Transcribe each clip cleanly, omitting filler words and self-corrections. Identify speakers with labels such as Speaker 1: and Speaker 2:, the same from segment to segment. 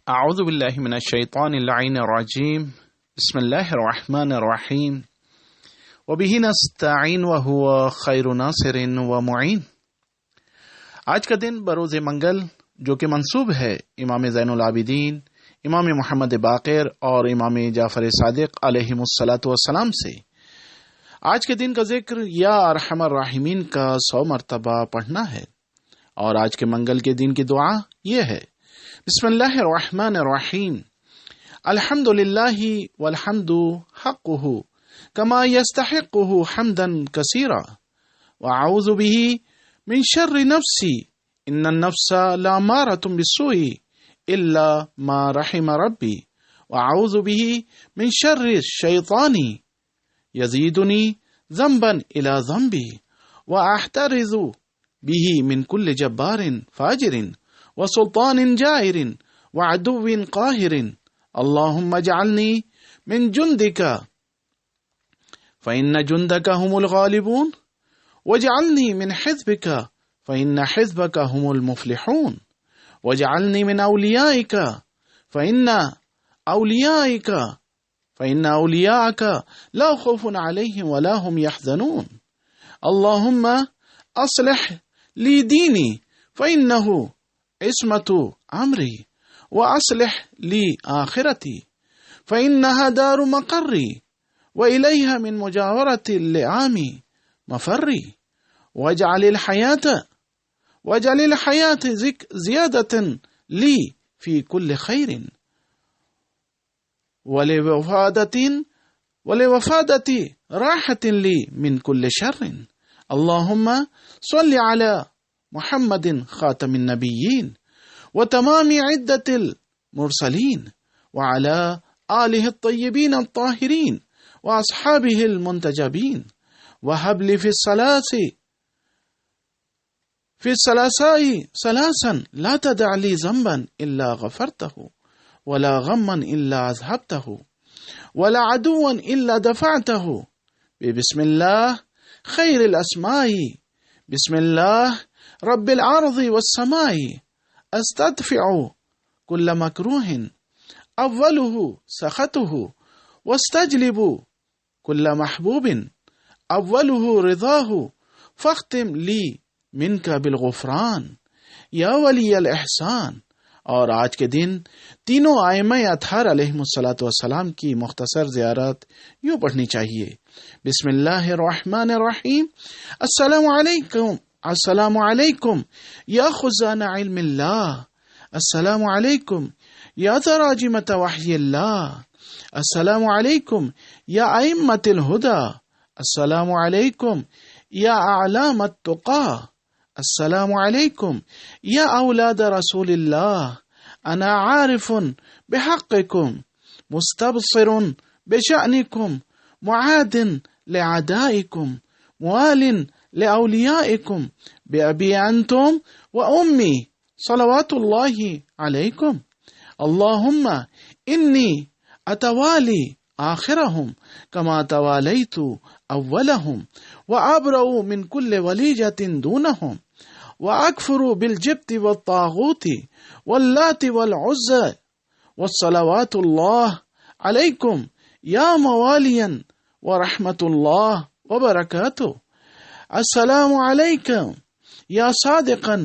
Speaker 1: أعوذ بالله من الشيطان اللعين الرجيم بسم الله الرحمن الرحيم وبه नस्तईन वहुव खैरु नासिरिन व मुईन। आज का दिन बरोज़ मंगल जो कि मंसूब है इमाम ज़ैनुल आबिदीन, इमाम मोहम्मद बाक़िर और इमाम जाफ़र सादिक़ अलैहिमुस्सलातु वस्सलाम से। आज के दिन का जिक्र या अरहमर राहिमीन का 100 मरतबा पढ़ना है और आज के मंगल के दिन की दुआ ये है, बिस्मिल्लाहिर रहमानिर रहीम, अल्हम्दुलिल्लाहि वल्हम्दु हक़्क़ुहु कमा यस्तहिक़्क़ुहु हम्दन कसीरा व अऊज़ु बिही मिन शर्रि नफ्सी इन्नन नफ्सा लअम्मारतुम बिस्सूइ इल्ला मा रहिम रब्बी व अऊज़ु बिही मिन शर्रि शैतानी यज़ीदुनी ज़ंबन इला ज़ंबी व अहतरिज़ु बिही मिन कुल्लि जब्बारिन फाजिरिन व सुल्तानिन जाइरिन व अदुव्विन काहिरिन। अल्लाहुम्मा जअलनी मिन जुंदिका फ़इन्न जुंदका हुमुल गालिबून वजअलनी मिन हिज़्बिका फ़इन्न हिज़्बका हुमुल मुफ़्लिहून वजअलनी मिन औलियाइका फ़इन्न औलियाअका ला खौफ़ुन अलैहिम वला हुम यहज़नून। अल्लाहुम्मा अस्लिह ली दीनी फ़इन्नहु इस्मतु अमरी व अस्लिह ली आखिरती फ़इन्नहा दारु मक़र्री व इलैहा मिन मुजावरति लिआमी मफ़र्री वजअलिल हयात ज़ियादतन ली फ़ी कुल्लि खैरिन वलिवफ़ादति राहतिन ली मिन कुल्लि शर्रिन। अल्लाहुम्मा सल्लि अला मुहम्मदिन ख़ातमिन नबिय्यीन व तमामी इद्दतिल मुरसलीन व अला आलिहि त्तय्यिबीन अत्ताहिरीन व अस्हाबिहिल मुंतजबीन व हबली फिस सलासाई सलासन ला तदअ ली ज़ंबन इल्ला गफ़रतहु वला गम्मन इल्ला अज़हबतहु वला अदुव्वन इल्ला दफ़अतहु बिस्मिल्लाह खैरिल अस्माई बिस्मिल्लाह रब्बिल अर्ज़ि वस्समाई अस्तदफ़िउ कुल्ल मकरूहिन अव्वलुहु सख़तुहु वस्तजलिबु कुल्ल महबूबिन अव्वलुहु रिज़ाहु फ़ख्तिम ली मिनका बिलग़ुफ़रान या वलियल एहसान। और आज के दिन तीनों आइम्मा अतहार अलैहिमुस्सलातु वस्सलाम की मुख्तसर ज़ियारत यूँ पढ़नी चाहिए। बिस्मिल्लाहिर रहमानिर रहीम, अस्सलामु अलैकुम या खुज़ाना इल्मिल्लाह, अस्सलामु अलैकुम या तराजिमत वह्यिल्लाह, अस्सलामु अलैकुम या अइम्मतिल हुदा, अस्सलामु अलैकुम या अअलामत तुक़ा, अस्सलामु अलैकुम या औलाद रसूलिल्लाह, अना आरिफुन बिहक़्क़िकुम मुस्तबसिरुन बिशअनिकुम मुआदिन लिअदाइकुम मुआलिन लिअौलियाइकुम बिअबी अंतुम व उम्मी सलवातुल्लाहि अलैकुम। अल्लाहुम्मा इन्नी अतवाली आखिरहुम कमा तवालैतु अव्वलहुम व अबरउ मिन कुल्लि वलीजतिन दूनहुम व अकफुरु बिल जिब्ति वत्तागूति वल्लाति वल उज़्ज़ा वस्सलवातुल्लाह अलैकुम या मवालियन व रहमतुल्लाह व बरकातुहु। अस्सलामु अलैकुम या सादिक़न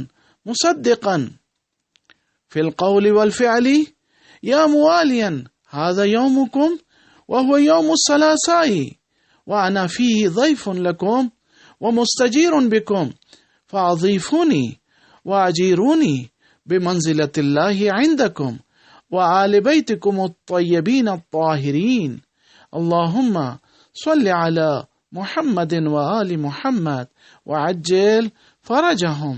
Speaker 1: मुसद्दिक़न फिल क़ौलि वल फ़िअलि या मुवालियन हाज़ा यौमुकुम व हुवा यौमुस सलासाई व अना फ़ीहि ज़ैफ़ुन लकुम व मुस्तजीरुन बिकुम फ़अज़ीफ़ूनी व अजीरूनी बिमंज़िलतिल्लाहि इंदकुम व आलि बैतिकुम अत्तय्यबीन अत्ताहिरीन। अल्लाहुम्मा सल्लि अला मुहम्मदिन व आलि मुहम्मद व अज्जिल फ़रजहुम।